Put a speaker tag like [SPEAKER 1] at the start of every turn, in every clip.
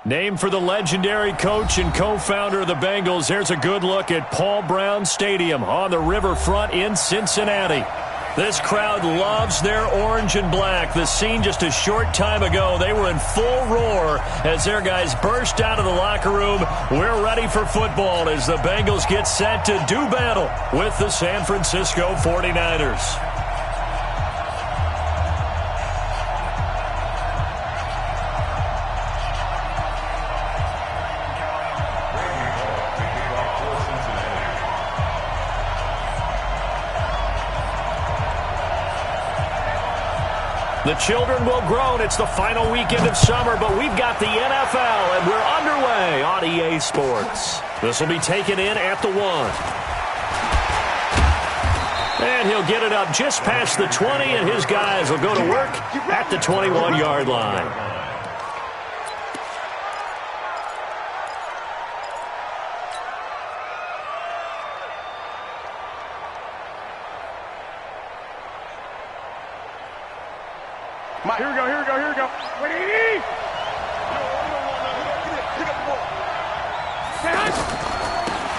[SPEAKER 1] Named for the legendary coach and co-founder of the Bengals, here's a good look at Paul Brown Stadium on the riverfront in Cincinnati. This crowd loves their orange and black. The scene just a short time ago, they were in full roar as their guys burst out of the locker room. We're ready for football as the Bengals get set to do battle with the San Francisco 49ers. The children will groan. It's the final weekend of summer, but we've got the NFL, and we're underway on EA Sports. This will be taken in at the 1. And he'll get it up just past the 20, and his guys will go to work at the 21-yard line.
[SPEAKER 2] Here we go. Ready?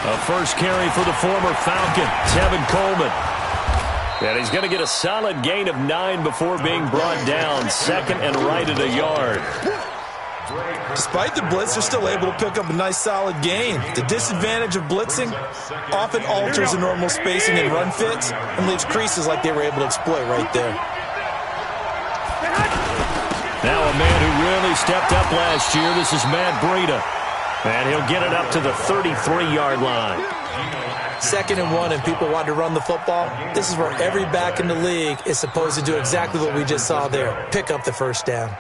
[SPEAKER 1] A first carry for the former Falcon, Tevin Coleman. And he's going to get a solid gain of 9 before being brought down. Second and right at a yard.
[SPEAKER 3] Despite the blitz, they're still able to pick up a nice solid gain. The disadvantage of blitzing often alters the normal spacing and run fits and leaves creases like they were able to exploit right there.
[SPEAKER 1] Now a man who really stepped up last year. This is Matt Breida. And he'll get it up to the 33-yard line.
[SPEAKER 3] 2nd and 1 and people want to run the football. This is where every back in the league is supposed to do exactly what we just saw there. Pick up the first down.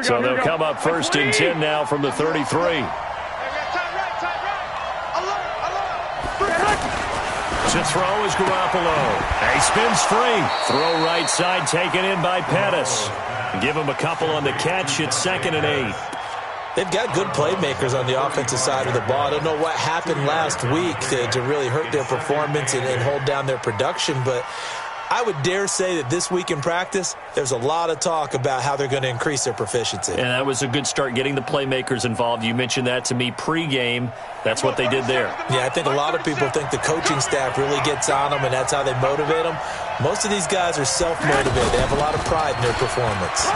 [SPEAKER 1] So they'll come up 1st and 10 now from the 33. To throw is Garoppolo. He spins free. Throw right side taken in by Pettis. Give him a couple on the catch. It's 2nd and 8.
[SPEAKER 3] They've got good playmakers on the offensive side of the ball. I don't know what happened last week to really hurt their performance and hold down their production, but I would dare say that this week in practice, there's a lot of talk about how they're going to increase their proficiency.
[SPEAKER 1] And that was a good start, getting the playmakers involved. You mentioned that to me pregame. That's what they did there.
[SPEAKER 3] Yeah, I think a lot of people think the coaching staff really gets on them, and that's how they motivate them. Most of these guys are self-motivated. They have a lot of pride in their performance.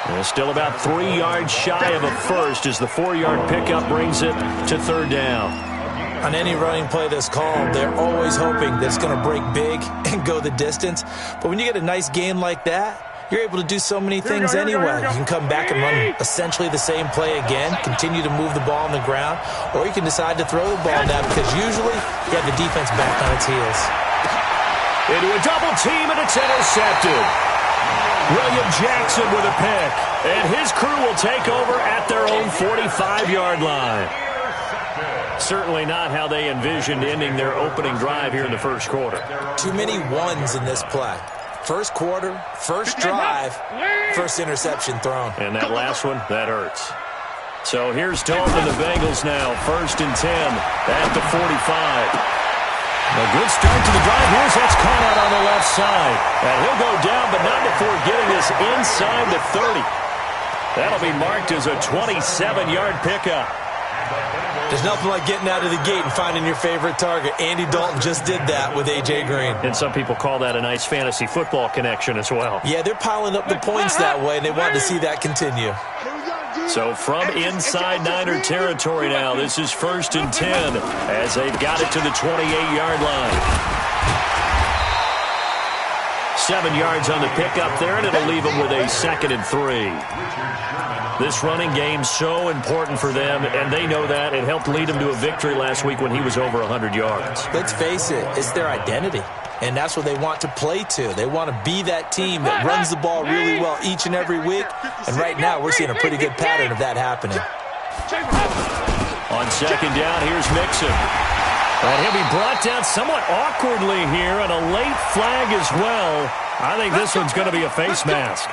[SPEAKER 1] And still about 3 yards shy of a first as the 4-yard pickup brings it to 3rd down.
[SPEAKER 3] On any running play that's called, they're always hoping that it's going to break big and go the distance. But when you get a nice gain like that, you're able to do so many things anyway. You can come back and run essentially the same play again, continue to move the ball on the ground, or you can decide to throw the ball now because usually you have the defense back on its heels.
[SPEAKER 1] Into a double team, and it's intercepted. William Jackson with a pick, and his crew will take over at their own 45-yard line. Certainly not how they envisioned ending their opening drive here in the first quarter.
[SPEAKER 3] Too many ones in this play. First quarter, first drive, first interception thrown.
[SPEAKER 1] And that last one, that hurts. So here's Dalton and the Bengals now, 1st and 10 at the 45. A good start to the drive. Here's that's caught out on the left side. And he'll go down, but not before getting this inside the 30. That'll be marked as a 27-yard pickup.
[SPEAKER 3] There's nothing like getting out of the gate and finding your favorite target. Andy Dalton just did that with A.J. Green.
[SPEAKER 1] And some people call that a nice fantasy football connection as well.
[SPEAKER 3] Yeah, they're piling up the points that way, and they want to see that continue.
[SPEAKER 1] So from inside Niner territory now, this is 1st and 10 as they've got it to the 28-yard line. 7 yards on the pickup there, and it'll leave them with a 2nd and 3. This running game so important for them, and they know that. It helped lead them to a victory last week when he was over 100 yards.
[SPEAKER 3] Let's face it, it's their identity, and that's what they want to play to. They want to be that team that runs the ball really well each and every week, and right now we're seeing a pretty good pattern of that happening.
[SPEAKER 1] On 2nd down, here's Mixon. And he'll be brought down somewhat awkwardly here, and a late flag as well. I think this one's going to be a face mask.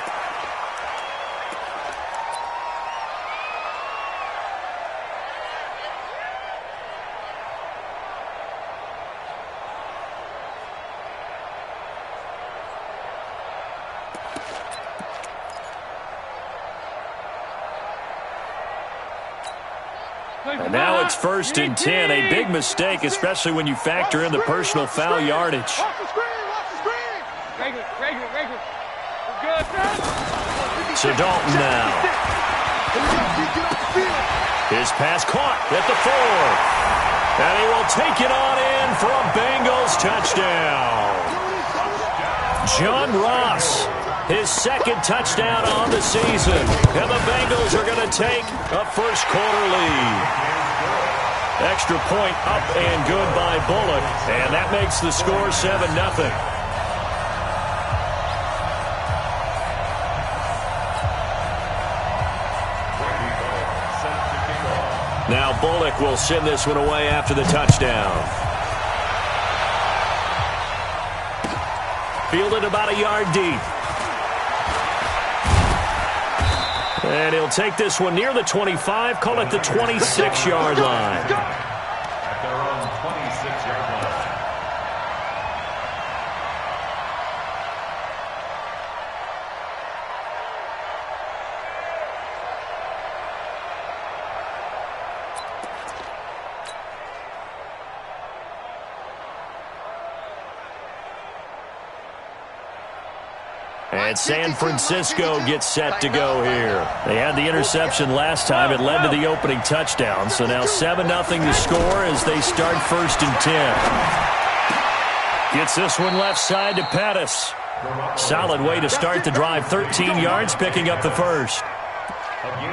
[SPEAKER 1] And now it's 1st and 10. A big mistake, especially when you factor in the personal foul yardage. So Dalton now. His pass caught at the 4. And he will take it on in for a Bengals touchdown. John Ross, his 2nd touchdown on the season. And the Bengals are going to take a first-quarter lead. Extra point up and good by Bullock. And that makes the score 7-0. Now Bullock will send this one away after the touchdown. Fielded about a yard deep. And he'll take this one near the 25, call it the 26-yard line.
[SPEAKER 4] At their own 26-yard line.
[SPEAKER 1] And San Francisco gets set to go here. They had the interception last time. It led to the opening touchdown. So now 7-0 to score as they start 1st and 10. Gets this one left side to Pettis. Solid way to start the drive. 13 yards, picking up the first.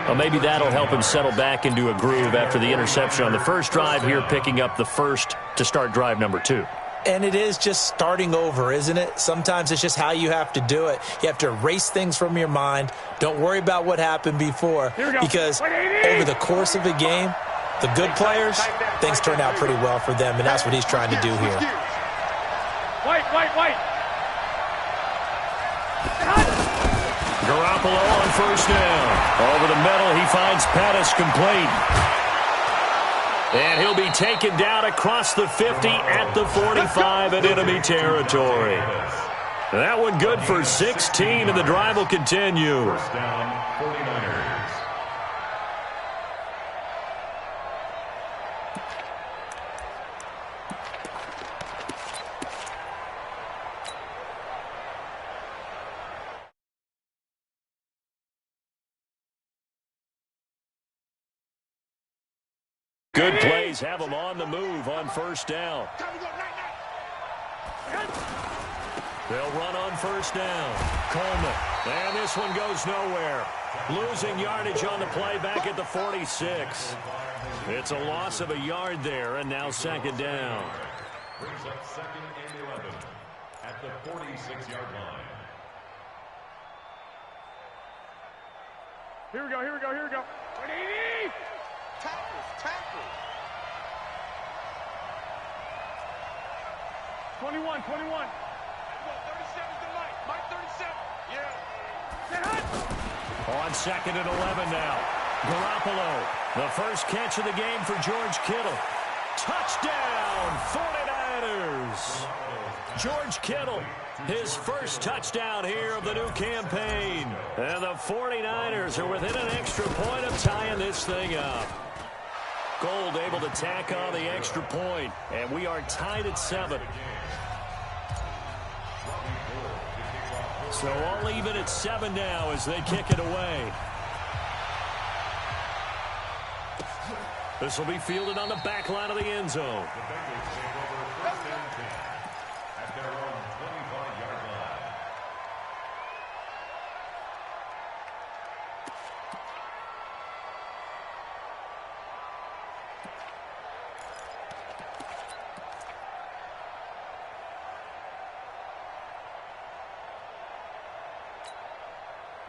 [SPEAKER 1] Well, maybe that'll help him settle back into a groove after the interception on the first drive here, picking up the first to start drive number 2.
[SPEAKER 3] And it is just starting over, isn't it? Sometimes it's just how you have to do it. You have to erase things from your mind. Don't worry about what happened before, because over the course of a game, the good players, things turn out pretty well for them, and that's what he's trying to do here.
[SPEAKER 2] White.
[SPEAKER 1] Garoppolo on 1st down. Over the middle, he finds Pettis complete. And he'll be taken down across the 50 at the 45 in enemy territory. That one good for 16, and the drive will continue.
[SPEAKER 4] First down, 49ers.
[SPEAKER 1] Good plays have them on the move on 1st down. They'll run on 1st down. Coleman. And this one goes nowhere. Losing yardage on the play back at the 46. It's a loss of a yard there, and now 2nd down.
[SPEAKER 4] Brings up 2nd and 11 at the 46-yard line.
[SPEAKER 2] Here we go. 21. 37 to Mike. Mike 37. Yeah.
[SPEAKER 1] On 2nd and 11 now. Garoppolo, the first catch of the game for George Kittle. Touchdown, 49ers. George Kittle, his first touchdown here of the new campaign. And the 49ers are within an extra point of tying this thing up. Gold able to tack on the extra point, and we are tied at 7. So all even at 7 now as they kick it away. This will be fielded on the back line of the end zone.
[SPEAKER 4] The Bengals take over 1st and 10 at their own 25-yard line.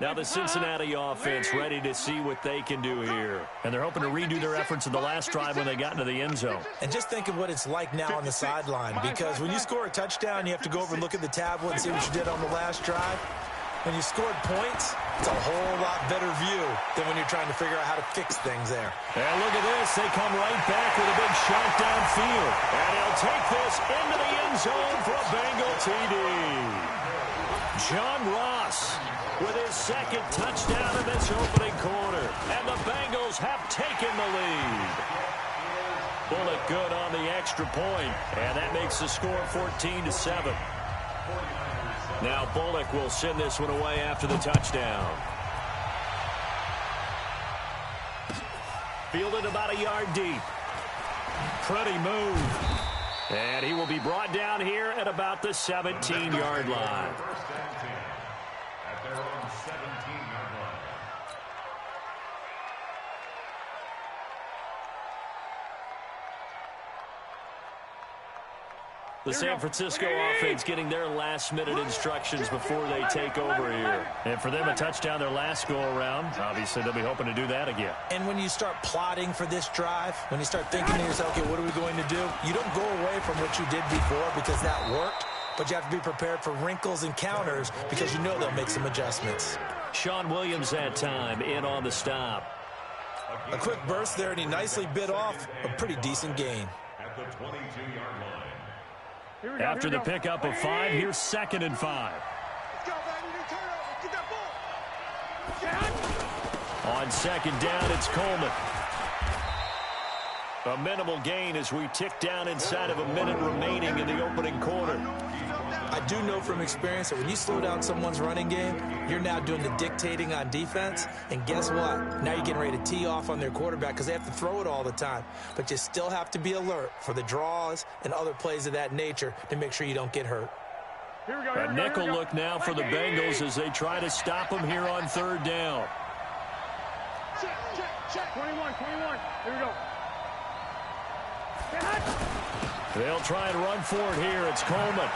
[SPEAKER 1] Now the Cincinnati offense ready to see what they can do here. And they're hoping to redo their efforts in the last drive when they got into the end zone.
[SPEAKER 3] And just think of what it's like now on the sideline, because when you score a touchdown, you have to go over and look at the tablet and see what you did on the last drive. When you scored points, it's a whole lot better view than when you're trying to figure out how to fix things there.
[SPEAKER 1] And look at this. They come right back with a big shot downfield. And he'll take this into the end zone for a Bengal TD. John Ross with his second touchdown in this opening quarter. And the Bengals have taken the lead. Bullock good on the extra point, and that makes the score 14-7. Now Bullock will send this one away after the touchdown. Fielded about a yard deep. Pretty move. And he will be brought down here at about the 17-yard line.
[SPEAKER 4] At their own 17-yard line.
[SPEAKER 1] The San Francisco offense getting their last-minute instructions before they take over here. And for them, a touchdown their last go-around. Obviously, they'll be hoping to do that again.
[SPEAKER 3] And when you start plotting for this drive, when you start thinking to yourself, okay, what are we going to do? You don't go away from what you did before because that worked, but you have to be prepared for wrinkles and counters because you know they'll make some adjustments.
[SPEAKER 1] Sean Williams that time in on the stop.
[SPEAKER 3] A quick burst there, and he nicely bit off a pretty decent gain.
[SPEAKER 4] At the 22-yard line.
[SPEAKER 1] After the pickup of 5, here's 2nd and 5.
[SPEAKER 2] Let's go, baby. Turn over. Get that ball.
[SPEAKER 1] On 2nd down, it's Coleman. A minimal gain as we tick down inside of a minute remaining in the opening quarter.
[SPEAKER 3] I do know from experience that when you slow down someone's running game, you're now doing the dictating on defense. And guess what? Now you're getting ready to tee off on their quarterback because they have to throw it all the time. But you still have to be alert for the draws and other plays of that nature to make sure you don't get hurt.
[SPEAKER 1] A nickel look now for the Bengals as they try to stop them here on 3rd down.
[SPEAKER 2] Check. 21. Here we go.
[SPEAKER 1] They'll try and run for it here. It's Coleman.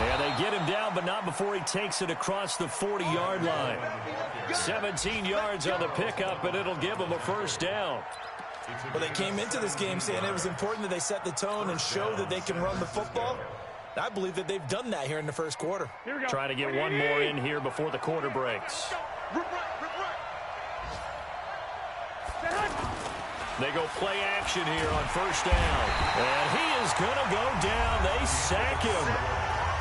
[SPEAKER 1] And they get him down, but not before he takes it across the 40-yard line. 17 yards on the pickup, and it'll give them a 1st down.
[SPEAKER 3] Well, they came into this game saying it was important that they set the tone and show that they can run the football. I believe that they've done that here in the 1st quarter.
[SPEAKER 1] Trying to get one more in here before the quarter breaks. They go play action here on 1st down. And he is going to go down. They sack him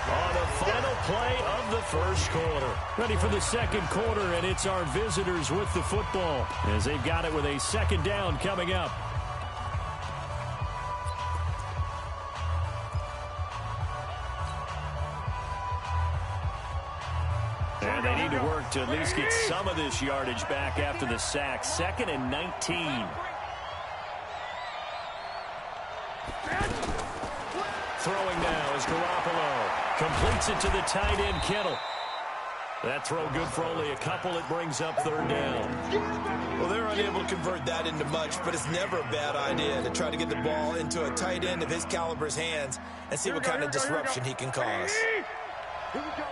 [SPEAKER 1] on the final play of the 1st quarter. Ready for the 2nd quarter, and it's our visitors with the football as they've got it with a 2nd down coming up. And they need to work to at least get some of this yardage back after the sack. 2nd and 19. Throwing now is Garoppolo. Completes it to the tight end, Kittle. That throw good for only a couple. It brings up 3rd down.
[SPEAKER 3] Well, they're unable to convert that into much, but it's never a bad idea to try to get the ball into a tight end of his caliber's hands and see what kind of disruption he can cause.
[SPEAKER 2] Here we go.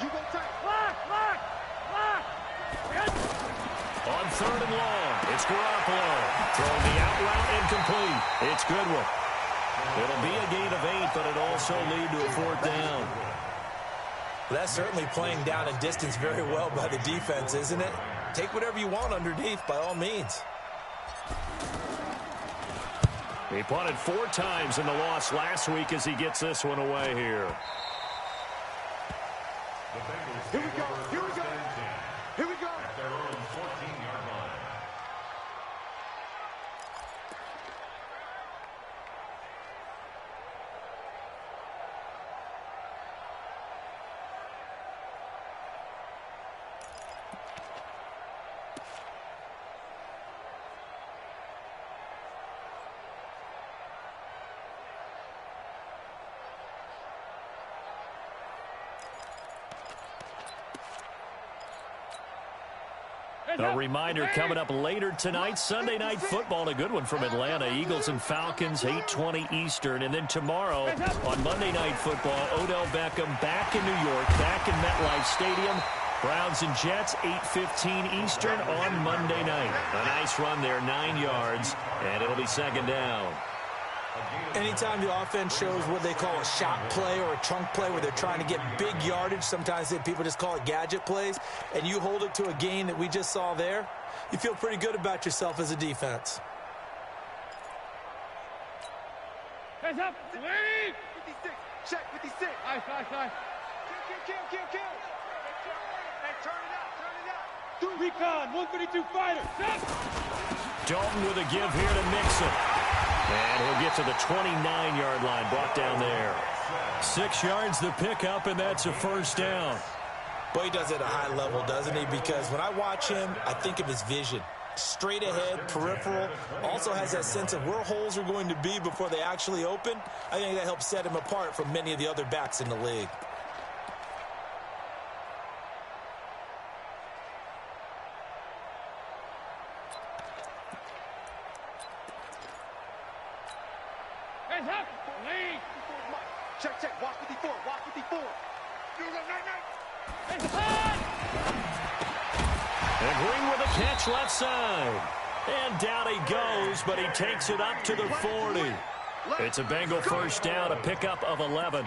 [SPEAKER 2] You go tight. Lock.
[SPEAKER 1] On 3rd and long, it's Garoppolo. Throwing the out route incomplete. It's Goodwin. It'll be a gain of 8, but it'll also lead to a 4th down.
[SPEAKER 3] Well, that's certainly playing down in distance very well by the defense, isn't it? Take whatever you want underneath, by all means.
[SPEAKER 1] He punted 4 times in the loss last week as he gets this one away here.
[SPEAKER 2] Here we go.
[SPEAKER 4] At their own 14-yard line.
[SPEAKER 1] A reminder coming up later tonight, Sunday Night Football, a good one from Atlanta. Eagles and Falcons, 8:20 Eastern. And then tomorrow on Monday Night Football, Odell Beckham back in New York, back in MetLife Stadium. Browns and Jets, 8:15 Eastern on Monday night. A nice run there, 9 yards, and it'll be 2nd down.
[SPEAKER 3] Anytime the offense shows what they call a shot play or a chunk play where they're trying to get big yardage, sometimes people just call it gadget plays, and you hold it to a gain that we just saw there, you feel pretty good about yourself as a defense.
[SPEAKER 2] Hands up. Lead.
[SPEAKER 5] 56. Check 56.
[SPEAKER 2] Nice.
[SPEAKER 5] Kill. Hey, turn it out.
[SPEAKER 2] Recon, 132 fighter.
[SPEAKER 1] Dalton with a give here to Mixon. And he'll get to the 29-yard line, brought down there. 6 yards the pickup, and that's a first down.
[SPEAKER 3] Boy, he does it at a high level, doesn't he? Because when I watch him, I think of his vision. Straight ahead, peripheral, also has that sense of where holes are going to be before they actually open. I think that helps set him apart from many of the other backs in the league.
[SPEAKER 2] Hands up. Lead.
[SPEAKER 5] Check. Walk 54.
[SPEAKER 2] Hands up.
[SPEAKER 1] And Green with a catch left side. And down he goes, but he takes it up to the 40. It's a Bengal first down, a pickup of 11.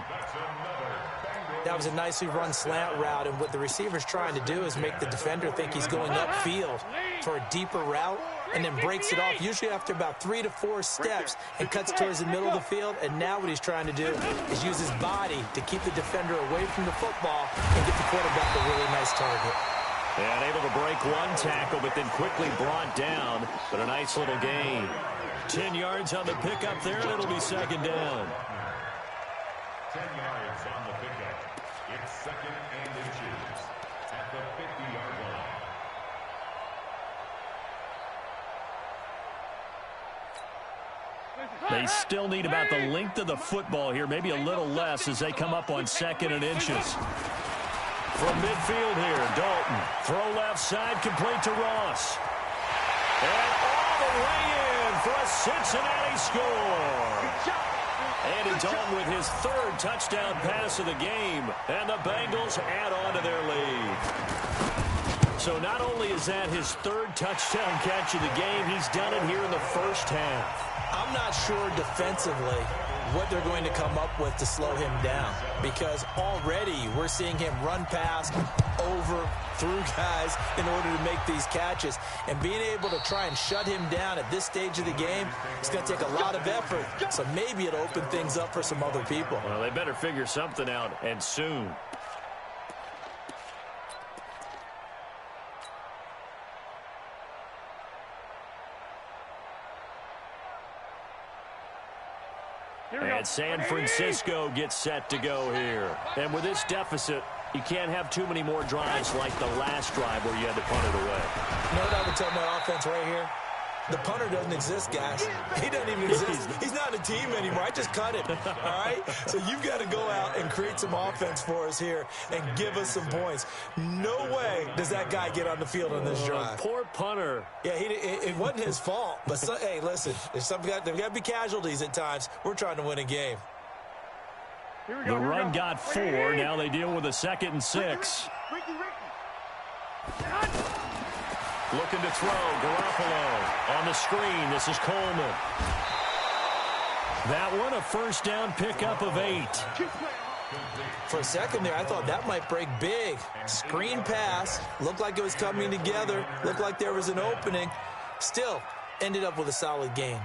[SPEAKER 3] That was a nicely run slant route, and what the receiver's trying to do is make the defender think he's going upfield for a deeper route, and then breaks it off, usually after about 3 to 4 steps, and cuts towards the middle of the field. And now what he's trying to do is use his body to keep the defender away from the football and get the quarterback a really nice target.
[SPEAKER 1] And able to break one tackle, but then quickly brought down. But a nice little gain. 10 yards on the pickup there, and it'll be second down.
[SPEAKER 4] 10 yards on the pickup. It's second and inches at the 50-yard line.
[SPEAKER 1] They still need about the length of the football here, maybe a little less as they come up on second and inches. From midfield here, Dalton. Throw left side, complete to Ross. And all the way in for a Cincinnati score. Andy Dalton with his 3rd touchdown pass of the game. And the Bengals add on to their lead. So not only is that his 3rd touchdown catch of the game, he's done it here in the first half.
[SPEAKER 3] I'm not sure defensively what they're going to come up with to slow him down, because already we're seeing him run past, over, through guys in order to make these catches. And being able to try and shut him down at this stage of the game, it's going to take a lot of effort. So maybe it'll open things up for some other people.
[SPEAKER 1] Well, they better figure something out, and soon. And San Francisco gets set to go here. And with this deficit, you can't have too many more drives like the last drive where you had to punt it away.
[SPEAKER 3] You know what I would tell my offense right here? The punter doesn't exist, guys. He doesn't even exist. He's not a team anymore. I just cut him, all right? So you've got to go out and create some offense for us here and give us some points. No way does that guy get on the field on this drive.
[SPEAKER 1] Poor punter.
[SPEAKER 3] Yeah, it wasn't his fault. But, hey, listen, there's got to be casualties at times. We're trying to win a game.
[SPEAKER 1] The run got 4. Now they deal with a 2nd and 6. Looking to throw, Garoppolo on the screen. This is Coleman. That one, a first down pickup of 8.
[SPEAKER 3] For a second there, I thought that might break big. Screen pass, looked like it was coming together, looked like there was an opening. Still, ended up with a solid gain.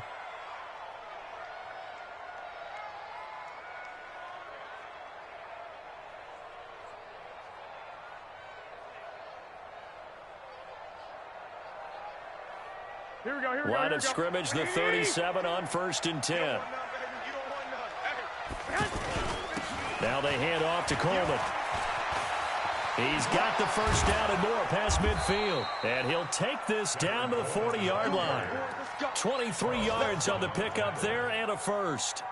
[SPEAKER 2] Here we go.
[SPEAKER 1] Line of scrimmage, the 37 on 1st and 10. Now they hand off to Coleman. He's got the first down and more past midfield. And he'll take this down to the 40-yard line. 23 yards on the pickup there and a first.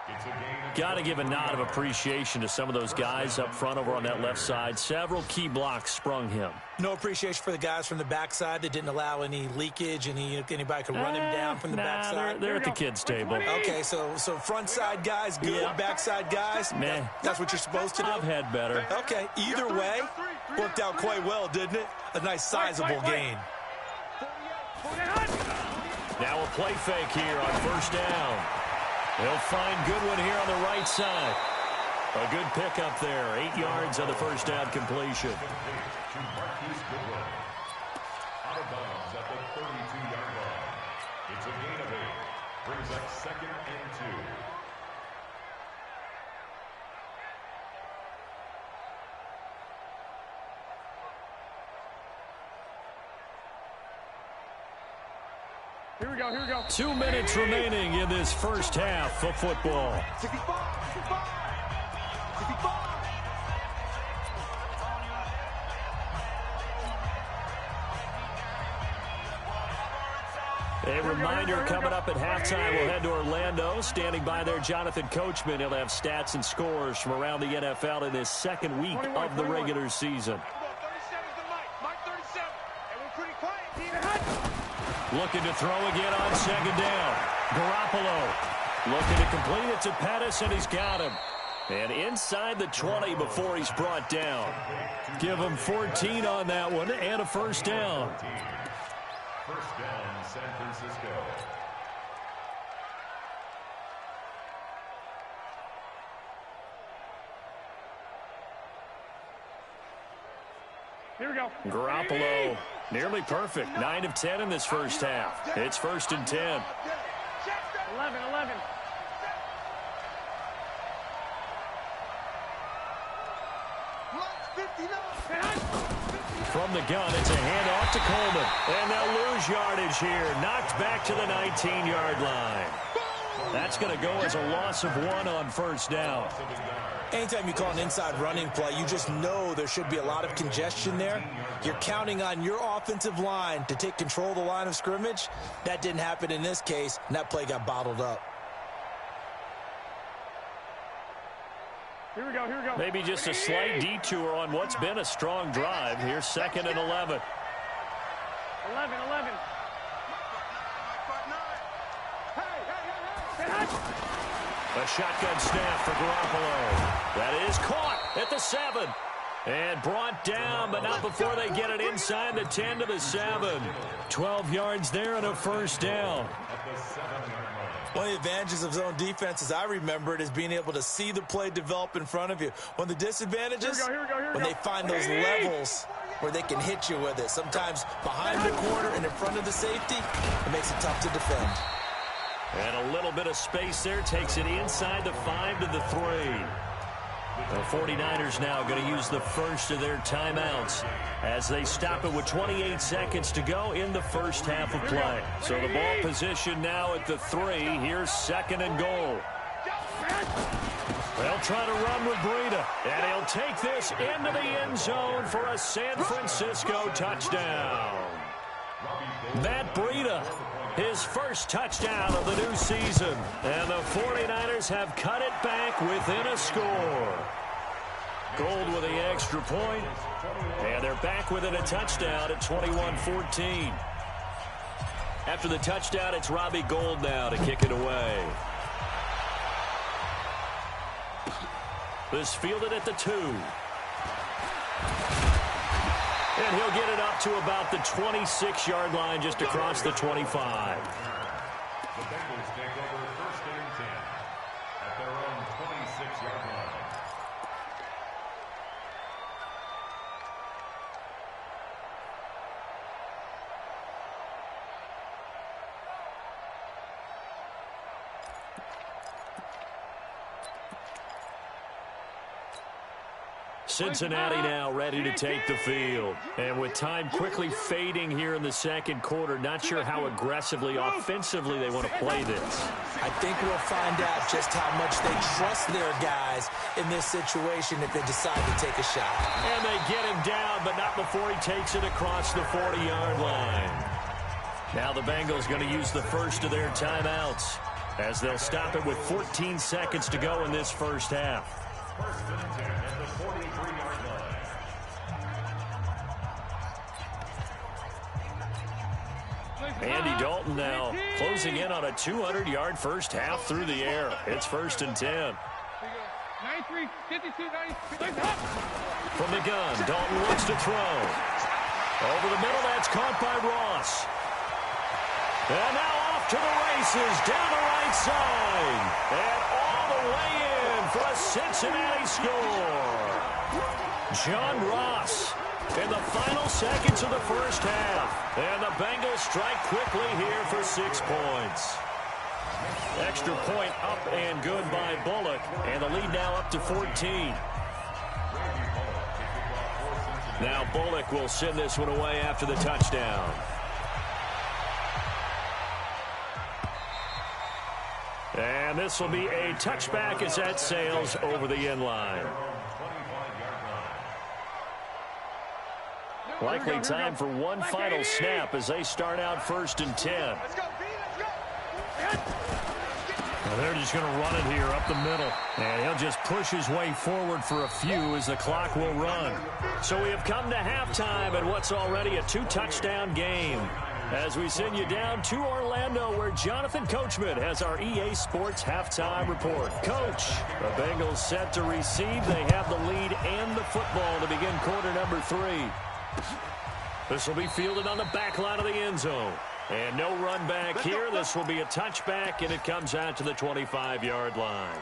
[SPEAKER 1] Got to give a nod of appreciation to some of those guys up front over on that left side. Several key blocks sprung him.
[SPEAKER 3] No appreciation for the guys from the backside that didn't allow any leakage, and anybody could run him down from the backside.
[SPEAKER 1] They're at the kids' table.
[SPEAKER 3] Okay, so front side guys, good.
[SPEAKER 1] Yeah.
[SPEAKER 3] Backside guys,
[SPEAKER 1] man,
[SPEAKER 3] that's what you're supposed to do.
[SPEAKER 1] I've had better.
[SPEAKER 3] Okay, either way, worked out quite well, didn't it? A nice sizable gain.
[SPEAKER 1] Now a play fake here on first down. They'll find Goodwin here on the right side. A good pickup there. 8 yards on the first down completion.
[SPEAKER 4] Out of bounds at the 32-yard line. It's a gain of 8. Brings up second and 2.
[SPEAKER 2] Here we go, here we go.
[SPEAKER 1] 2 minutes remaining in this first half of football.
[SPEAKER 5] 65, 65, 65.
[SPEAKER 1] A reminder coming up at halftime, we'll head to Orlando. Standing by there, Jonathan Coachman. He'll have stats and scores from around the NFL in this second week of the regular season.
[SPEAKER 5] 37's the Mike 37. And we're pretty quiet.
[SPEAKER 1] Looking to throw again on second down. Garoppolo looking to complete it to Pettis, and he's got him. And inside the 20 before he's brought down. Give him 14 on that one and a first down.
[SPEAKER 4] First down, San Francisco.
[SPEAKER 2] Here we go.
[SPEAKER 1] Garoppolo, nearly perfect. 9 of 10 in this first half. It's first and 10.
[SPEAKER 2] 11, 11.
[SPEAKER 1] From the gun, it's a handoff to Coleman. And they'll lose yardage here. Knocked back to the 19-yard line. That's going to go as a loss of 1 on first down.
[SPEAKER 3] Anytime you call an inside running play, you just know there should be a lot of congestion there. You're counting on your offensive line to take control of the line of scrimmage. That didn't happen in this case, and that play got bottled up.
[SPEAKER 2] Here we go, here we go.
[SPEAKER 1] Maybe just a slight detour on what's been a strong drive. Here's second and 11.
[SPEAKER 2] 11, 11.
[SPEAKER 1] A shotgun snap for Garoppolo. That is caught at the 7. And brought down, but not before they get it inside the 10 to the 7. 12 yards there and a first down.
[SPEAKER 3] One of the advantages of zone defense, as I remember it, is being able to see the play develop in front of you. One of the disadvantages, when they find those levels where they can hit you with it. Sometimes behind the corner and in front of the safety, it makes it tough to defend.
[SPEAKER 1] And a little bit of space there takes it inside the 5 to the 3. The 49ers now going to use the first of their timeouts as they stop it with 28 seconds to go in the first half of play. So the ball position now at the 3. Here's second and goal. They'll try to run with Breida, and he'll take this into the end zone for a San Francisco touchdown. Matt Breida, his first touchdown of the new season. And the 49ers have cut it back within a score. Gold with the extra point. And they're back within a touchdown at 21-14. After the touchdown, it's Robbie Gould now to kick it away. This fielded at the 2. And he'll get it up to about the 26-yard line just across the 25.
[SPEAKER 4] The Bengals take over first and 10 at their own 26-yard line.
[SPEAKER 1] Cincinnati now ready to take the field. And with time quickly fading here in the second quarter, not sure how aggressively, offensively they want to play this.
[SPEAKER 3] I think we'll find out just how much they trust their guys in this situation if they decide to take a shot.
[SPEAKER 1] And they get him down, but not before he takes it across the 40-yard line. Now the Bengals going to use the first of their timeouts as they'll stop it with 14 seconds to go in this first half.
[SPEAKER 4] First and 10 at the 43-yard line.
[SPEAKER 1] Andy Dalton now closing in on a 200-yard first half through the air. It's first and 10.
[SPEAKER 2] 93, 52, 93.
[SPEAKER 1] From the gun, Dalton wants to throw. Over the middle, that's caught by Ross. And now off to the races, down the right side. And all the way in for a Cincinnati score. John Ross in the final seconds of the first half. And the Bengals strike quickly here for 6 points. Extra point up and good by Bullock. And the lead now up to 14. Now Bullock will send this one away after the touchdown. And this will be a touchback as that sails over the end line. Likely time for one final snap as they start out 1st and 10.
[SPEAKER 5] Let's go, B, let's go.
[SPEAKER 1] Well, they're just going to run it here up the middle. And he'll just push his way forward for a few as the clock will run. So we have come to halftime in what's already a 2-touchdown game. As we send you down to Orlando, where Jonathan Coachman has our EA Sports halftime report. Coach, the Bengals set to receive. They have the lead and the football to begin quarter number 3. This will be fielded on the back line of the end zone. And no run back here. This will be a touchback, and it comes out to the 25-yard line.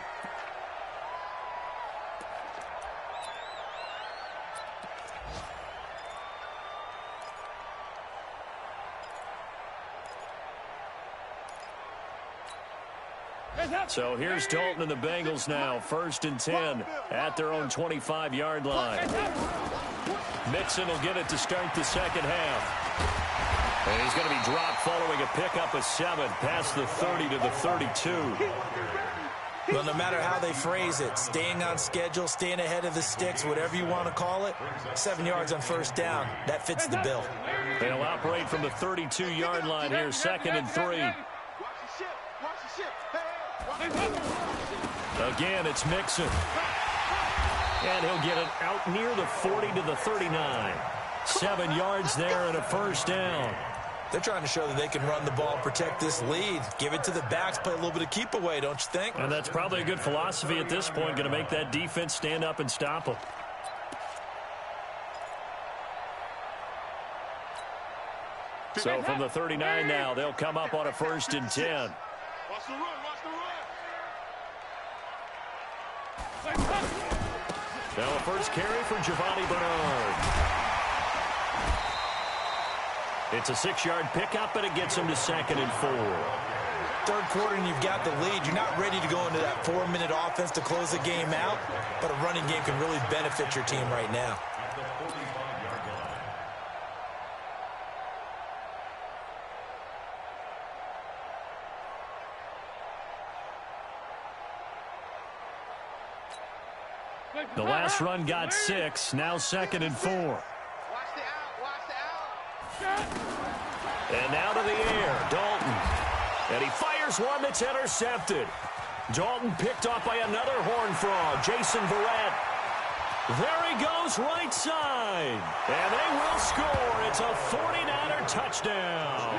[SPEAKER 1] So here's Dalton and the Bengals now, 1st and 10 at their own 25-yard line. Mixon will get it to start the second half. And he's going to be dropped following a pickup of 7 past the 30 to the 32.
[SPEAKER 3] Well, no matter how they phrase it, staying on schedule, staying ahead of the sticks, whatever you want to call it, 7 yards on 1st down, that fits the bill.
[SPEAKER 1] They'll operate from the 32-yard line here, 2nd and 3.
[SPEAKER 5] Watch the ship. Watch the ship.
[SPEAKER 1] Again, it's Mixon. And he'll get it out near the 40 to the 39. 7 yards there and a 1st down.
[SPEAKER 3] They're trying to show that they can run the ball, protect this lead, give it to the backs, play a little bit of keep away, don't you think?
[SPEAKER 1] And that's probably a good philosophy at this point, going to make that defense stand up and stop them. So from the 39 now, they'll come up on a 1st and 10.
[SPEAKER 5] Watch the run. Watch the run.
[SPEAKER 1] Now a first carry for Giovanni Bernard. It's a 6-yard pickup, and it gets him to 2nd and 4.
[SPEAKER 3] 3rd quarter and you've got the lead. You're not ready to go into that 4-minute offense to close the game out, but a running game can really benefit your team right now.
[SPEAKER 1] The last run got 6, now 2nd and 4.
[SPEAKER 5] Watch the out. Watch the out.
[SPEAKER 1] And now to the air, Dalton. And he fires one that's intercepted. Dalton picked off by another Horned Frog, Jason Verrett. There he goes, right side. And they will score. It's a 49er touchdown.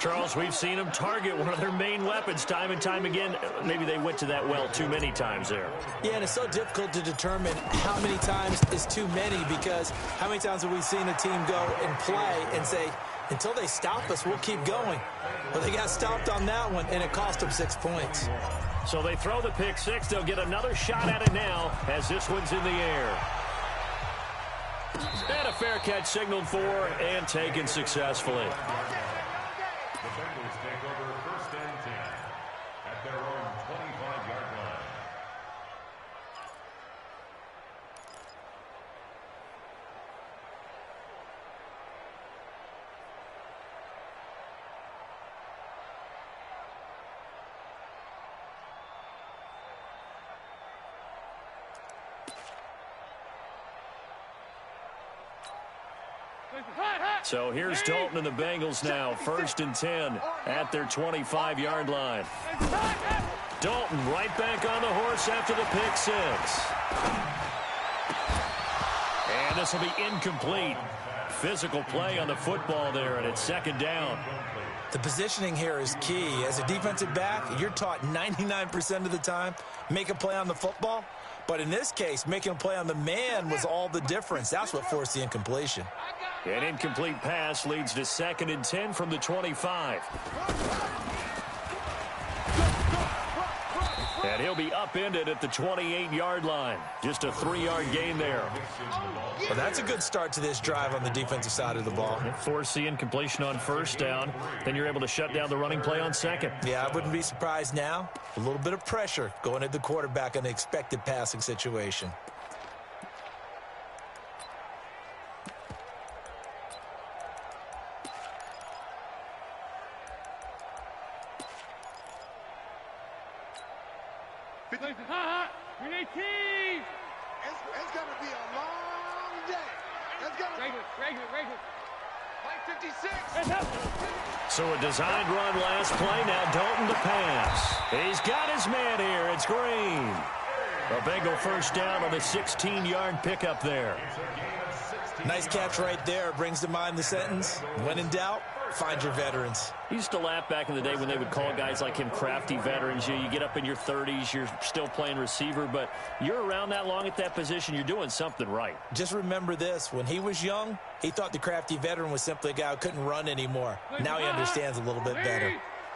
[SPEAKER 1] Charles, we've seen them target one of their main weapons time and time again. Maybe they went to that well too many times there.
[SPEAKER 3] Yeah, and it's so difficult to determine how many times is too many, because how many times have we seen a team go and play and say, until they stop us, we'll keep going. Well, they got stopped on that one, and it cost them 6 points.
[SPEAKER 1] So they throw the pick 6. They'll get another shot at it now as this one's in the air. And a fair catch signaled for and taken successfully.
[SPEAKER 4] The Bengals take over 1st and 10 at their own 25-yard line.
[SPEAKER 1] So here's Dalton and the Bengals now, 1st and 10 at their 25-yard line. Dalton right back on the horse after the pick 6. And this will be incomplete. Physical play on the football there, and it's 2nd down.
[SPEAKER 3] The positioning here is key. As a defensive back, you're taught 99% of the time, make a play on the football. But in this case, making a play on the man was all the difference. That's what forced the incompletion.
[SPEAKER 1] An incomplete pass leads to 2nd and 10 from the 25. And he'll be upended at the 28-yard line. Just a 3-yard gain there.
[SPEAKER 3] Well, that's a good start to this drive on the defensive side of the ball.
[SPEAKER 1] Force the incompletion on 1st down. Then you're able to shut down the running play on 2nd.
[SPEAKER 3] Yeah, I wouldn't be surprised now. A little bit of pressure going at the quarterback in the expected passing situation.
[SPEAKER 2] Green 18.
[SPEAKER 5] It's going to be a long day. It's going to
[SPEAKER 2] Regular.
[SPEAKER 5] Mike 56.
[SPEAKER 1] So a designed run last play. Now Dalton to pass. He's got his man here. It's Green. A Bengal first down on the 16-yard pickup there.
[SPEAKER 3] Nice catch right there. Brings to mind the sentence, when in doubt, find your veterans.
[SPEAKER 1] He used to laugh back in the day when they would call guys like him crafty veterans. You get up in your 30s, you're still playing receiver, but you're around that long at that position, you're doing something right.
[SPEAKER 3] Just remember this. When he was young, he thought the crafty veteran was simply a guy who couldn't run anymore. Now he understands a little bit better.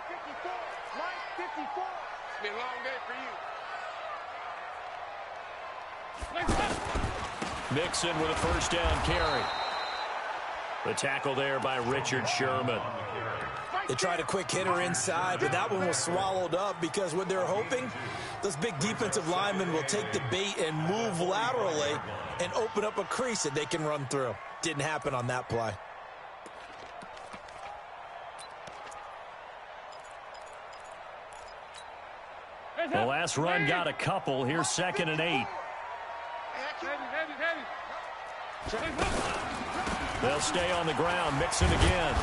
[SPEAKER 5] 54. Mike 54. It's been a long day for you.
[SPEAKER 1] Mixon with a first down carry. The tackle there by Richard Sherman.
[SPEAKER 3] They tried a quick hitter inside, but that one was swallowed up because what they're hoping, those big defensive linemen will take the bait and move laterally and open up a crease that they can run through. Didn't happen on that play.
[SPEAKER 1] The last run got a couple. Here's 2nd and 8. They'll stay on the ground. Mixon again.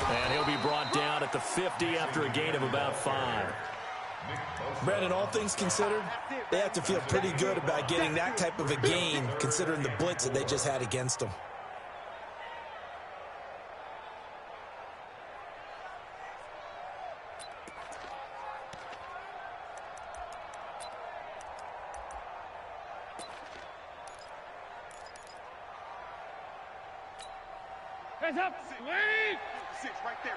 [SPEAKER 1] And he'll be brought down at the 50 after a gain of about 5.
[SPEAKER 3] Brandon, all things considered, they have to feel pretty good about getting that type of a gain considering the blitz that they just had against them.
[SPEAKER 2] Hands up. Lead.
[SPEAKER 5] 56, right there,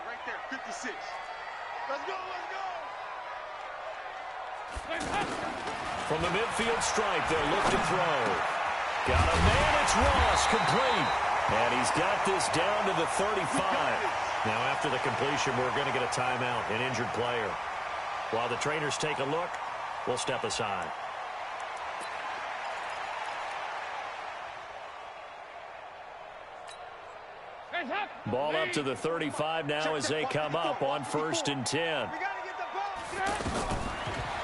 [SPEAKER 5] 56. Let's go.
[SPEAKER 1] From the midfield stripe, they'll look to throw. Got a man, it's Ross, complete. And he's got this down to the 35. Now after the completion, we're going to get a timeout, an injured player. While the trainers take a look, we'll step aside. Ball up to the 35 now as they come up on 1st and 10.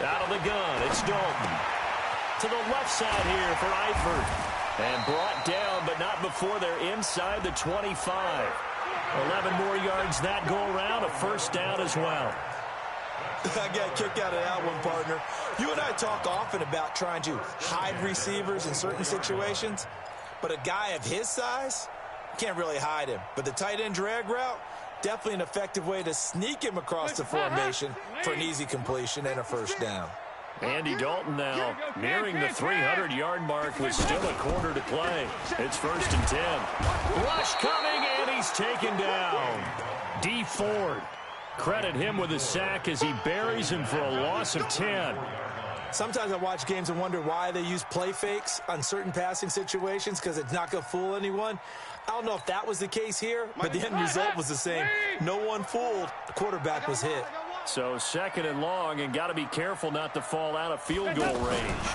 [SPEAKER 1] Out of the gun, it's Dalton. To the left side here for Eifert. And brought down, but not before they're inside the 25. 11 more yards that go around, a first down as well.
[SPEAKER 3] I got a kick out of that one, partner. You and I talk often about trying to hide receivers in certain situations, but a guy of his size, can't really hide him. But the tight end drag route, definitely an effective way to sneak him across the formation for an easy completion and a first down.
[SPEAKER 1] Andy Dalton now nearing the 300-yard mark with still a quarter to play. It's 1st and 10. Rush coming, and he's taken down. D. Ford. Credit him with a sack as he buries him for a loss of 10.
[SPEAKER 3] Sometimes I watch games and wonder why they use play fakes on certain passing situations because it's not going to fool anyone. I don't know if that was the case here, but the end result was the same. No one fooled. The quarterback was hit.
[SPEAKER 1] So 2nd and long, and got to be careful not to fall out of field goal range.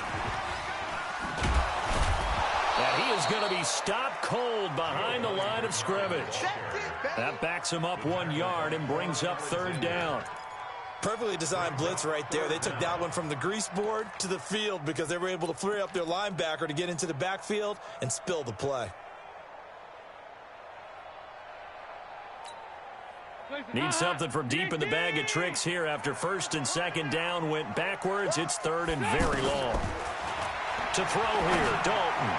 [SPEAKER 1] And he is going to be stopped cold behind the line of scrimmage. That backs him up 1 yard and brings up 3rd down.
[SPEAKER 3] Perfectly designed blitz right there. They took that one from the grease board to the field because they were able to free up their linebacker to get into the backfield and spill the play.
[SPEAKER 1] Need something from deep in the bag of tricks here after 1st and 2nd down went backwards. It's 3rd and very long. To throw here, Dalton.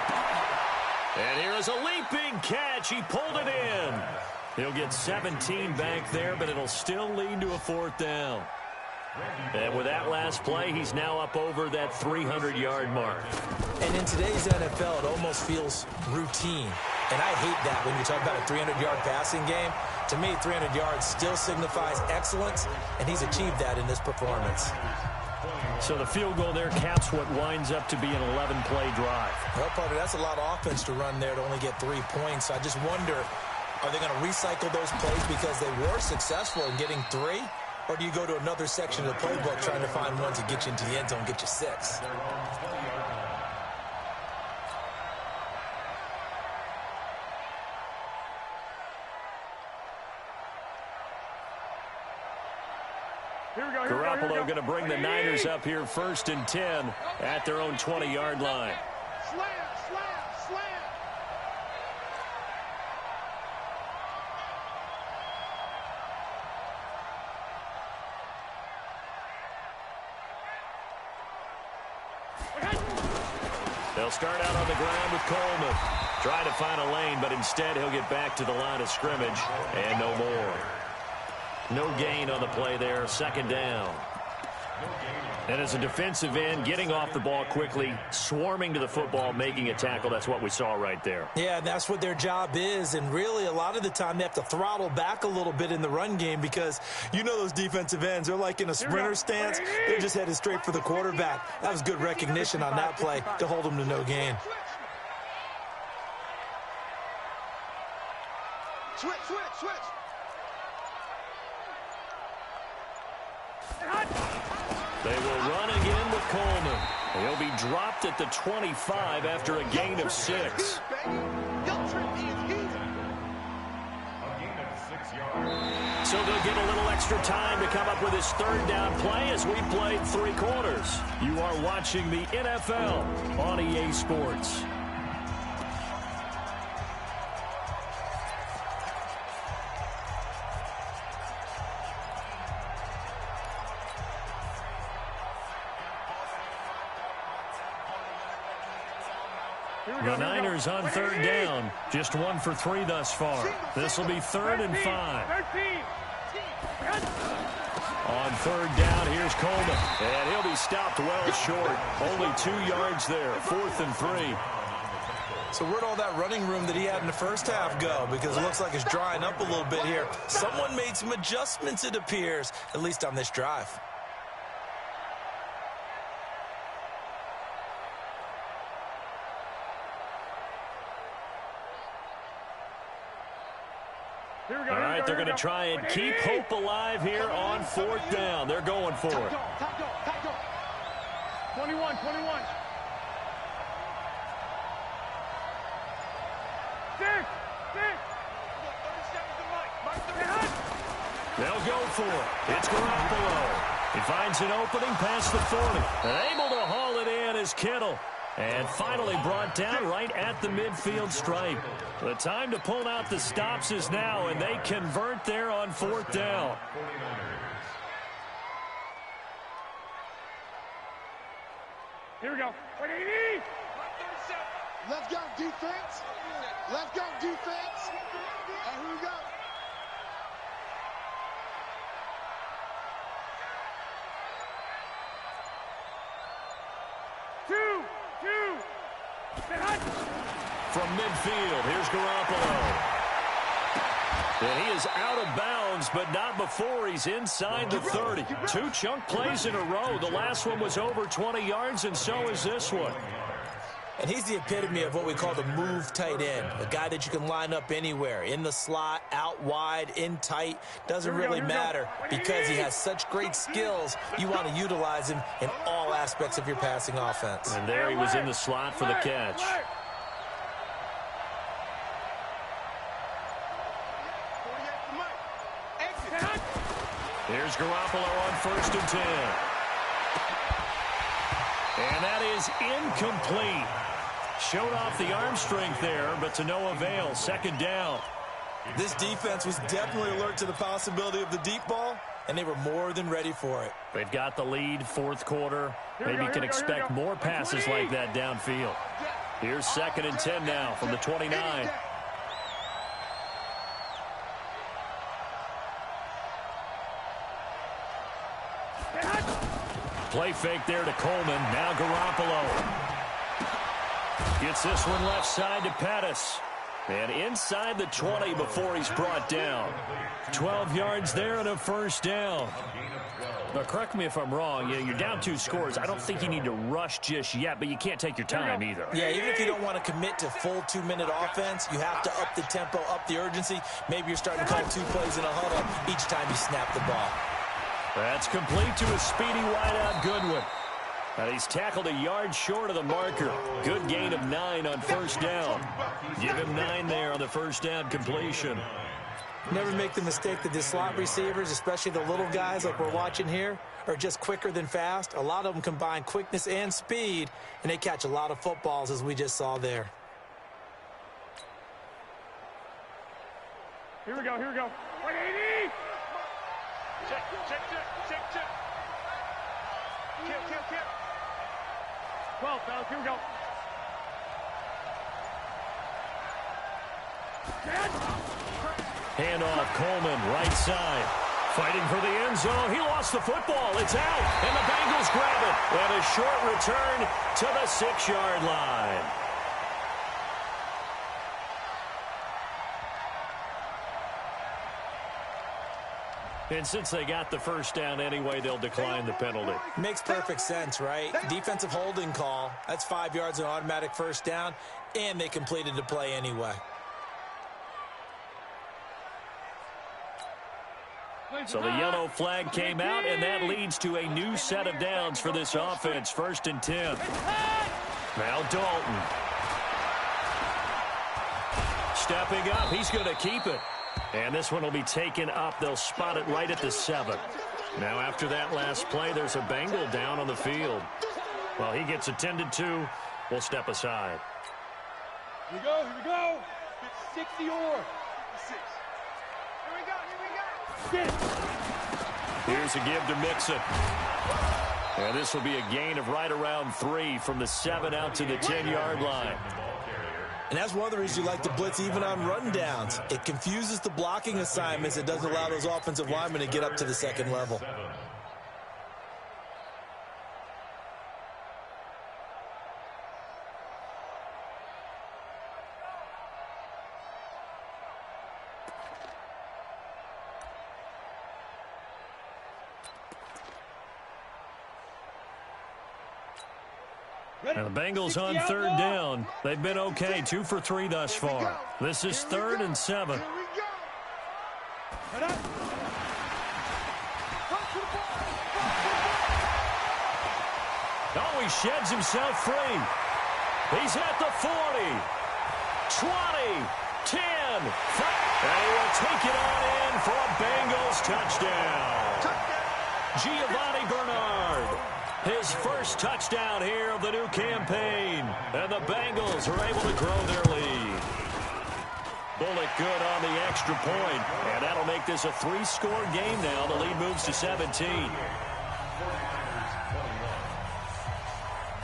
[SPEAKER 1] And here is a leaping catch. He pulled it in. He'll get 17 back there, but it'll still lead to a 4th down. And with that last play, he's now up over that 300-yard mark.
[SPEAKER 3] And in today's NFL, it almost feels routine. And I hate that when you talk about a 300-yard passing game. To me, 300 yards still signifies excellence, and he's achieved that in this performance.
[SPEAKER 1] So the field goal there caps what winds up to be an 11-play drive.
[SPEAKER 3] Well, partner, that's a lot of offense to run there to only get 3 points. So I just wonder, are they going to recycle those plays because they were successful in getting 3? Or do you go to another section of the playbook trying to find one to get you into the end zone, get you 6?
[SPEAKER 1] Garoppolo going to bring the Niners up here 1st and 10 at their own 20-yard line.
[SPEAKER 5] Slam, slam, slam.
[SPEAKER 1] They'll start out on the ground with Coleman. Trying to find a lane, but instead he'll get back to the line of scrimmage and no more. No gain on the play there, 2nd down. And as a defensive end, getting off the ball quickly, swarming to the football, making a tackle, that's what we saw right there.
[SPEAKER 3] Yeah, that's what their job is, and really a lot of the time they have to throttle back a little bit in the run game because you know those defensive ends, they're like in a sprinter stance. They're just headed straight for the quarterback. That was good recognition on that play to hold them to no gain.
[SPEAKER 5] Switch, switch, switch.
[SPEAKER 1] They will run again with Coleman. He'll be dropped at the 25 after a gain of 6.
[SPEAKER 4] A gain of 6 yards.
[SPEAKER 1] So they'll get a little extra time to come up with his 3rd down play as we played 3 quarters. You are watching the NFL on EA Sports. The Niners on 3rd down. Just 1 for 3 thus far. This will be 3rd and 5. On 3rd down, here's Coleman. And he'll be stopped well short. Only 2 yards there. 4th and 3.
[SPEAKER 3] So where'd all that running room that he had in the first half go? Because it looks like it's drying up a little bit here. Someone made some adjustments, it appears, at least on this drive.
[SPEAKER 1] All right, they're going to try and keep hope alive here on 4th down. They're going for it.
[SPEAKER 2] 21, 21. 6.
[SPEAKER 1] They'll go for it. It's Garoppolo. He finds an opening past the 40. And able to haul it in is Kittle. And finally brought down right at the midfield stripe. The time to pull out the stops is now, and they convert there on 4th down.
[SPEAKER 2] Here we go.
[SPEAKER 5] Let's go, defense. Let's go, defense. And here we go.
[SPEAKER 1] From midfield, here's Garoppolo. And he is out of bounds, but not before he's inside the 30. 2 chunk plays in a row. The last one was over 20 yards, and so is this one.
[SPEAKER 3] And he's the epitome of what we call the move tight end, a guy that you can line up anywhere, in the slot, out wide, in tight. Doesn't really matter because he has such great skills. You want to utilize him in all aspects of your passing offense.
[SPEAKER 1] And there he was in the slot for the catch. Here's Garoppolo on 1st and 10. And that is incomplete. Showed off the arm strength there, but to no avail. 2nd down.
[SPEAKER 3] This defense was definitely alert to the possibility of the deep ball, and they were more than ready for it.
[SPEAKER 1] They've got the lead, 4th quarter. Maybe can expect more passes like that downfield. Here's 2nd and 10 now from the 29. Play fake there to Coleman. Now Garoppolo. Gets this one left side to Pettis. And inside the 20 before he's brought down. 12 yards there and a 1st down. Now, correct me if I'm wrong. You're down 2 scores. I don't think you need to rush just yet, but you can't take your time either.
[SPEAKER 3] Yeah, even if you don't want to commit to full 2-minute offense, you have to up the tempo, up the urgency. Maybe you're starting to call 2 plays in a huddle each time you snap the ball.
[SPEAKER 1] That's complete to a speedy wideout Goodwin. And he's tackled a yard short of the marker. Good gain of 9 on 1st down. Give him 9 there on the 1st down completion.
[SPEAKER 3] Never make the mistake that the slot receivers, especially the little guys like we're watching here, are just quicker than fast. A lot of them combine quickness and speed, and they catch a lot of footballs, as we just saw there.
[SPEAKER 2] Here we go, here we go. 180!
[SPEAKER 5] Check, check, check, check, check. Kill.
[SPEAKER 2] 12, fellas, here we go.
[SPEAKER 1] Handoff, Coleman, right side. Fighting for the end zone. He lost the football. It's out, and the Bengals grab it. And a short return to the 6-yard line. And since they got the first down anyway, they'll decline the penalty.
[SPEAKER 3] Makes perfect sense, right? Defensive holding call. That's 5 yards, an automatic first down, and they completed the play anyway.
[SPEAKER 1] So the yellow flag came out, and that leads to a new set of downs for this offense. 1st and 10. Now Dalton. Stepping up. He's going to keep it. And this one will be taken up. They'll spot it right at the 7. Now after that last play, there's a Bengal down on the field. Well, he gets attended to. We'll step aside.
[SPEAKER 2] Here we go. 60 or.
[SPEAKER 5] Here we go.
[SPEAKER 1] Here's a give to Mixon. And this will be a gain of right around 3 from the 7 out to the 10-yard line.
[SPEAKER 3] And that's one of the reasons you like to blitz even on rundowns. It confuses the blocking assignments. It doesn't allow those offensive linemen to get up to the second level.
[SPEAKER 1] And the Bengals on 3rd down. They've been okay, 2 for 3 thus far. This is 3rd and 7.
[SPEAKER 5] Here we go.
[SPEAKER 1] Oh, he sheds himself free. He's at the 40, 20, 10, 5. And he will take it on in for a Bengals touchdown. Giovanni Bernard. His first touchdown here of the new campaign. And the Bengals are able to grow their lead. Bullock good on the extra point. And that'll make this a 3-score game now. The lead moves to 17.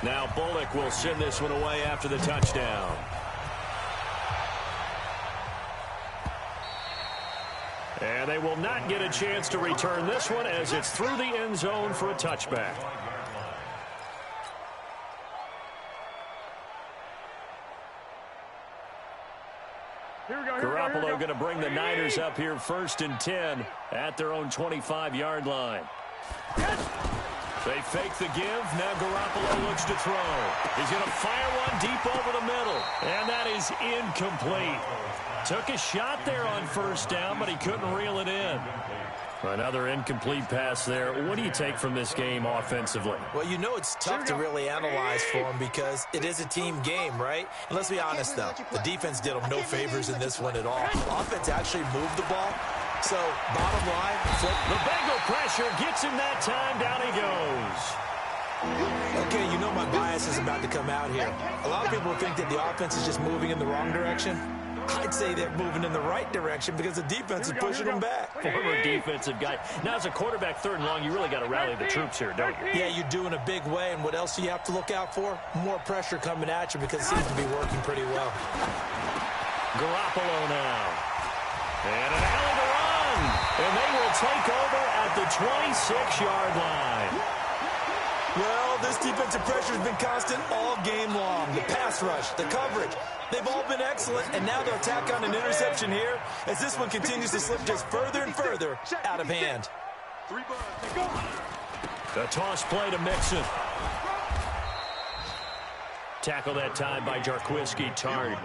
[SPEAKER 1] Now Bullock will send this one away after the touchdown. And they will not get a chance to return this one as it's through the end zone for a touchback. Garoppolo going to bring the Niners up here 1st and 10 at their own 25-yard line. They fake the give. Now Garoppolo looks to throw. He's going to fire one deep over the middle. And that is incomplete. Took a shot there on 1st down, but he couldn't reel it in. Another incomplete pass there. What do you take from this game offensively?
[SPEAKER 3] Well, you know it's tough to really analyze for them because it is a team game, right? And let's be honest, though. The defense did them no favors in this one at all. The offense actually moved the ball. So, bottom line,
[SPEAKER 1] the Bengal pressure gets him that time. Down he goes.
[SPEAKER 3] Okay, you know my bias is about to come out here. A lot of people think that the offense is just moving in the wrong direction. I'd say they're moving in the right direction because the defense is pushing them back.
[SPEAKER 1] Former defensive guy. Now, as a quarterback, 3rd and long, you really got to rally the troops here, don't you?
[SPEAKER 3] Yeah, you do in a big way. And what else do you have to look out for? More pressure coming at you because it seems to be working pretty well.
[SPEAKER 1] Garoppolo now. And an alley to run. And they will take over at the 26-yard line.
[SPEAKER 3] Well, this defensive pressure has been constant all game long. The pass rush, the coverage, they've all been excellent, and now they'll tack on an interception here as this one continues to slip just further and further out of hand.
[SPEAKER 1] The toss play to Mixon. Tackle that time by Jarquiski Tart.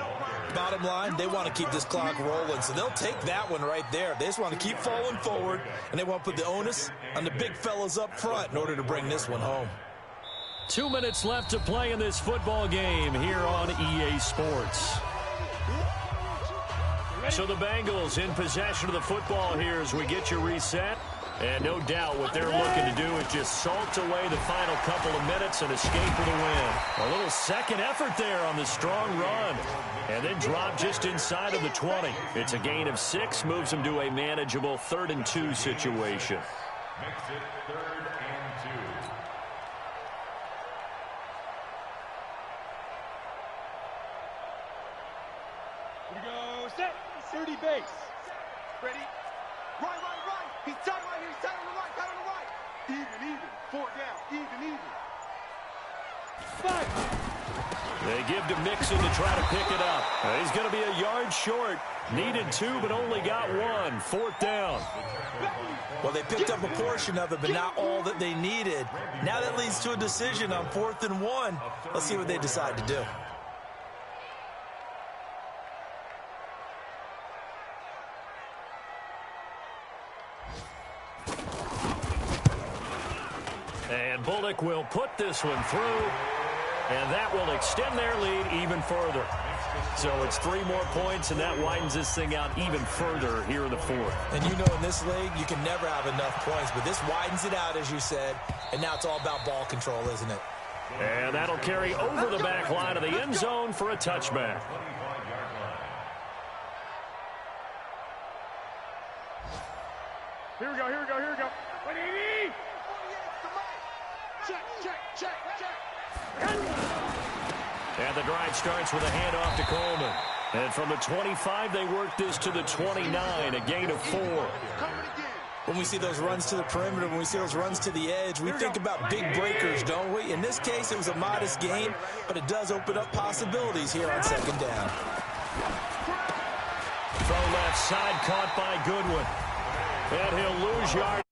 [SPEAKER 3] Bottom line, they want to keep this clock rolling, so they'll take that one right there. They just want to keep falling forward, and they want to put the onus on the big fellas up front in order to bring this one home.
[SPEAKER 1] 2 minutes left to play in this football game here on EA Sports. So the Bengals in possession of the football here as we get you reset. And no doubt what they're looking to do is just salt away the final couple of minutes and escape with a win. A little second effort there on the strong run. And then drop just inside of the 20. It's a gain of 6, moves them to a manageable 3rd and 2 situation.
[SPEAKER 4] Makes it 3rd and 2.
[SPEAKER 2] Here we go. Set. 30 base.
[SPEAKER 5] Ready? Right. He's tight right here. He's tight on the right. Tight on the right. Even. 4 down. Even.
[SPEAKER 2] 5.
[SPEAKER 1] They give to Mixon to try to pick it up. He's going to be a yard short. Needed 2, but only got 1. 4th down.
[SPEAKER 3] Well, they picked up a portion of it, but not all that they needed. Now that leads to a decision on 4th and 1. Let's see what they decide to do.
[SPEAKER 1] And Bullock will put this one through, and that will extend their lead even further. So it's 3 more points, and that widens this thing out even further here in the 4th.
[SPEAKER 3] And you know in this league, you can never have enough points, but this widens it out, as you said, and now it's all about ball control, isn't it?
[SPEAKER 1] And that'll carry over the back line of the end zone for a touchback.
[SPEAKER 2] Here we go. 180.
[SPEAKER 5] Check.
[SPEAKER 1] And the drive starts with a handoff to Coleman. And from the 25, they work this to the 29, a gain of 4.
[SPEAKER 3] When we see those runs to the perimeter, when we see those runs to the edge, we think about big breakers, don't we? In this case, it was a modest gain, but it does open up possibilities here on 2nd down.
[SPEAKER 1] Throw left side, caught by Goodwin. And he'll lose yard.